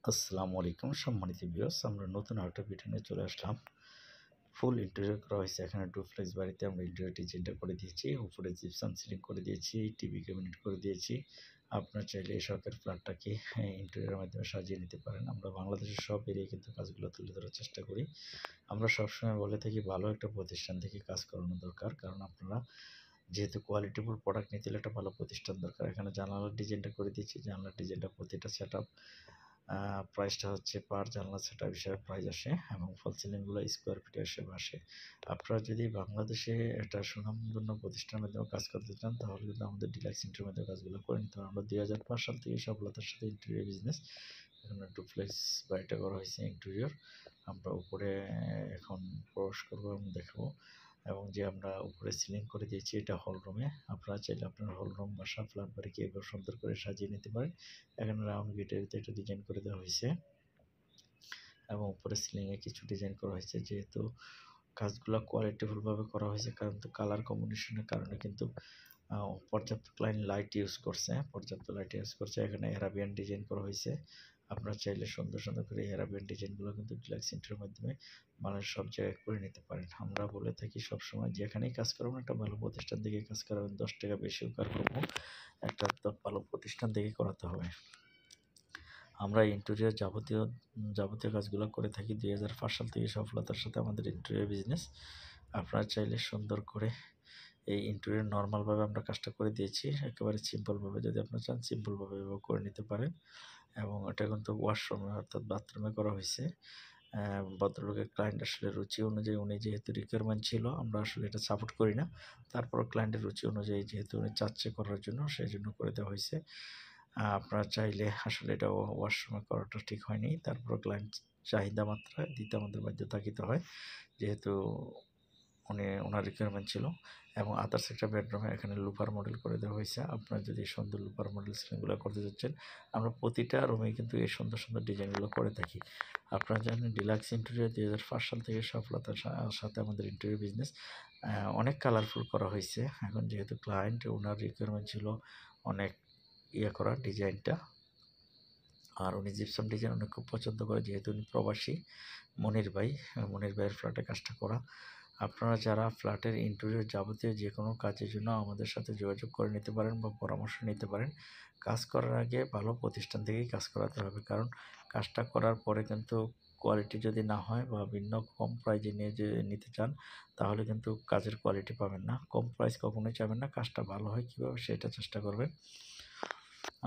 আসসালামু আলাইকুম সম্মানিত ভিউয়ার্স, আমরা নতুন আরেকটা ভিডিও নিয়ে চলে আসলাম। ফুল ইন্টেরিয়র করা হয়েছে। এখানে ডুপ্লেক্স বাড়িতে আমরা ইন্টেরিয়র ডিজাইনটা করে দিয়েছি, উপরে জিপসাম সিলিং করে দিয়েছি, টিভি ক্যাবিনেট করে দিয়েছি। আপনার চাইলে এই শখের ফ্ল্যাটটাকে ইন্টেরিয়রের মাধ্যমে সাজিয়ে নিতে পারেন। আমরা বাংলাদেশের সব এরিয়ায় কিন্তু কাজগুলো তুলে ধরার চেষ্টা করি। আমরা সবসময় বলে থাকি ভালো একটা প্রতিষ্ঠান থেকে কাজ করানো দরকার, কারণ আপনারা যেহেতু কোয়ালিটিফুল প্রোডাক্ট নিতে হলে একটা ভালো প্রতিষ্ঠান দরকার। এখানে জানালার ডিজাইনটা করে দিয়েছি। জানালার ডিজাইনটা প্রতিটা সেটআপ প্রাইসটা হচ্ছে পার জানলা সেটআপ হিসাবে প্রাইস আসে এবং ফল সিলিংগুলো স্কোয়ার ফিটে হিসেবে আসে। আপনারা যদি বাংলাদেশে একটা সুনামধন্য প্রতিষ্ঠানের মাধ্যমে কাজ করতে চান, তাহলে কিন্তু আমাদের ডিলাক্স ইন্টেরিয়র মাধ্যমে কাজগুলো করে নিতে হবে। আমরা 2005 সাল থেকে সফলতার সাথে ইন্টেরিয়র বিজনেস, এখানে ডুপ্লেক্স বাড়িটা করা হয়েছে ইন্টেরিয়র। আমরা উপরে এখন প্রবেশ করবো এবং দেখাবো, এবং যে আমরা উপরে সিলিং করে দিয়েছি এটা হল রুমে। আপনারা চাইলে আপনার হল রুম বাসা ফ্ল্যাট বাড়িকে এবার সুন্দর করে সাজিয়ে নিতে পারেন। এখানে রাউন্ড গেটের ভিতরে একটা ডিজাইন করে দেওয়া হয়েছে এবং উপরে সিলিংয়ে কিছু ডিজাইন করা হয়েছে। যেহেতু কাজগুলো কোয়ালিটিফুলভাবে করা হয়েছে, কারণ তো কালার কম্বিনেশনের কারণে কিন্তু পর্যাপ্ত ক্লায়েন্ট লাইট ইউজ করছে। এখানে অ্যারাবিয়ান ডিজাইন করা হয়েছে। আপনারা চাইলে সুন্দর সুন্দর করে অ্যারাবিয়ান ডিজাইনগুলো কিন্তু ডিলাক্স ইন্টেরিয়রের মাধ্যমে মানুষ সব জায়গায় করে নিতে পারেন। আমরা বলে থাকি সবসময় যেখানেই কাজ করবেন একটা ভালো প্রতিষ্ঠান থেকে কাজ করাবেন। 10 টাকা বেশি হোক আর কম হোক, একটা তো ভালো প্রতিষ্ঠান থেকে করাতে হবে। আমরা ইন্টেরিয়র যাবতীয় কাজগুলো করে থাকি 2005 সাল থেকে সফলতার সাথে আমাদের ইন্টেরিয়র বিজনেস। আপনারা চাইলে সুন্দর করে এই ইন্টেরিয়র নরমালভাবে আমরা কাজটা করে দিয়েছি। একেবারে সিম্পলভাবে যদি আপনারা চান সিম্পলভাবে করে নিতে পারেন। এবং এটা কিন্তু ওয়াশরুমে অর্থাৎ বাথরুমে করা হয়েছে। ভদ্রলোকের ক্লায়েন্ট আসলে রুচি অনুযায়ী উনি যেহেতু রিকোয়ারমেন্ট ছিল, আমরা আসলে এটা সাপোর্ট করি না। তারপরও ক্লায়েন্টের রুচি অনুযায়ী যেহেতু উনি চাচ্ছে করার জন্য, সেজন্য করে দেওয়া হয়েছে। আপনারা চাইলে আসলে এটা ওয়াশরুমে করাটা ঠিক হয়নি। তারপরও ক্লায়েন্ট চাহিদা মাত্রায় দিতে আমাদের বাধ্য থাকিতে হয়, যেহেতু ওনার রিকোয়ারমেন্ট ছিল। এবং আদার্স একটা বেডরুমে এখানে লুপার মডেল করে দেওয়া হয়েছে। আপনারা যদি সুন্দর লুপার মডেল সিলিংগুলো করতে যাচ্ছেন, আমরা প্রতিটা রুমেই কিন্তু এই সুন্দর সুন্দর ডিজাইনগুলো করে থাকি। আপনারা জানেন ডিলাক্স ইন্টেরিয়র 2005 সাল থেকে সফলতার সাথে আমাদের ইন্টেরিয়র বিজনেস অনেক কালারফুল করা হয়েছে। এখন যেহেতু ক্লায়েন্ট ওনার রিকোয়ারমেন্ট ছিল অনেক করা ডিজাইনটা, আর উনি জিপসাম ডিজাইন অনেক খুব পছন্দ করে, যেহেতু উনি প্রবাসী। মনির ভাইয়ের ফ্ল্যাটে কাজটা করা। আপনারা যারা ফ্ল্যাটের ইন্টেরিয়র যাবতীয় যে কোনো কাজের জন্য আমাদের সাথে যোগাযোগ করে নিতে পারেন বা পরামর্শ নিতে পারেন। কাজ করার আগে ভালো প্রতিষ্ঠান থেকেই কাজ করাতে হবে, কারণ কাজটা করার পরে কিন্তু কোয়ালিটি যদি না হয় বা ভিন্ন কম প্রাইজে নিতে চান, তাহলে কিন্তু কাজের কোয়ালিটি পাবেন না। কম প্রাইস কখনোই চাবেন না, কাজটা ভালো হয় কীভাবে সেটা চেষ্টা করবেন।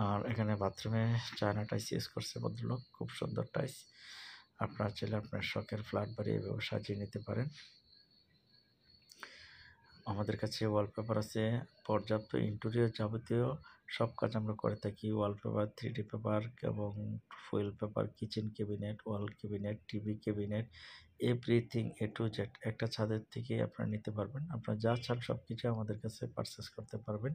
আর এখানে বাথরুমে চায়না টাইস ইউজ করছে ভদ্রলোক, খুব সুন্দর টাইস। আপনারা চাইলে আপনার শখের ফ্ল্যাট বাড়ি এভাবে সাজিয়ে নিতে পারেন। আমাদের কাছে ওয়ালপেপার আছে পর্যাপ্ত। ইন্টেরিয়র যাবতীয় সব কাজ আমরা করে থাকি। ওয়ালপেপার, 3D পেপার এবং foil paper, kitchen cabinet, wall cabinet, TV cabinet, everything A to Z একটা ছাদের থেকে আপনারা নিতে পারবেন। আপনারা যা চান সব কিছু আমাদের কাছে পারচেস করতে পারবেন।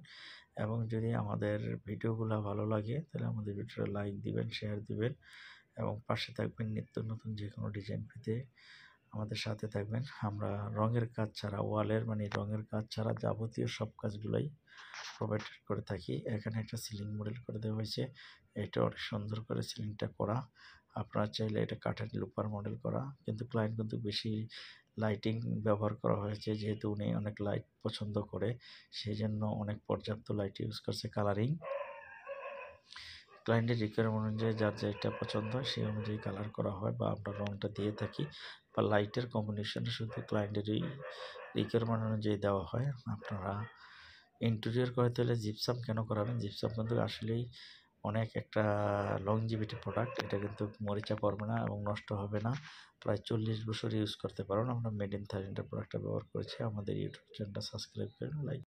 এবং যদি আমাদের ভিডিওগুলো ভালো লাগে, তাহলে আমাদের ভিডিওটা লাইক দিবেন, শেয়ার দিবেন এবং পাশে থাকবেন। নিত্য নতুন যে কোনো ডিজাইন পেতে আমাদের সাথে থাকবেন। আমরা রঙের কাজ ছাড়া, রঙের কাজ ছাড়া যাবতীয় সব কাজগুলোই প্রোভাইড করে থাকি। এখানে একটা সিলিং মডেল করে দেওয়া হয়েছে। এটা অনেক সুন্দর করে সিলিংটা করা। আপনারা চাইলে এটা কাঠের লুপার মডেল করা, কিন্তু ক্লায়েন্ট কিন্তু বেশি লাইটিং ব্যবহার করা হয়েছে, যেহেতু উনি অনেক লাইট পছন্দ করে, সেই জন্য অনেক পর্যাপ্ত লাইট ইউজ করছে। কালারিং ক্লায়েন্টের রিকোয়ারমেন্ট অনুযায়ী যার যেটা পছন্দ হয় সেই অনুযায়ী কালার করা হয় বা আমরা রঙটা দিয়ে থাকি, বা লাইটের কম্বিনেশনটা শুধু ক্লায়েন্টেরই রিকোয়ারমেন্ট অনুযায়ী দেওয়া হয়। আপনারা ইন্টেরিয়র করাতে হলে জিপসাম কেন করাবেন? জিপসাম কিন্তু আসলেই অনেক একটা লংজিভিটি প্রোডাক্ট। এটা কিন্তু মরিচা পড়বে না এবং নষ্ট হবে না। প্রায় 40 বছর ইউজ করতে পারবেন। আমরা মেড ইন থাইল্যান্ডের প্রোডাক্টটা ব্যবহার করেছি। আমাদের ইউটিউব চ্যানেলটা সাবস্ক্রাইব করেন, লাইক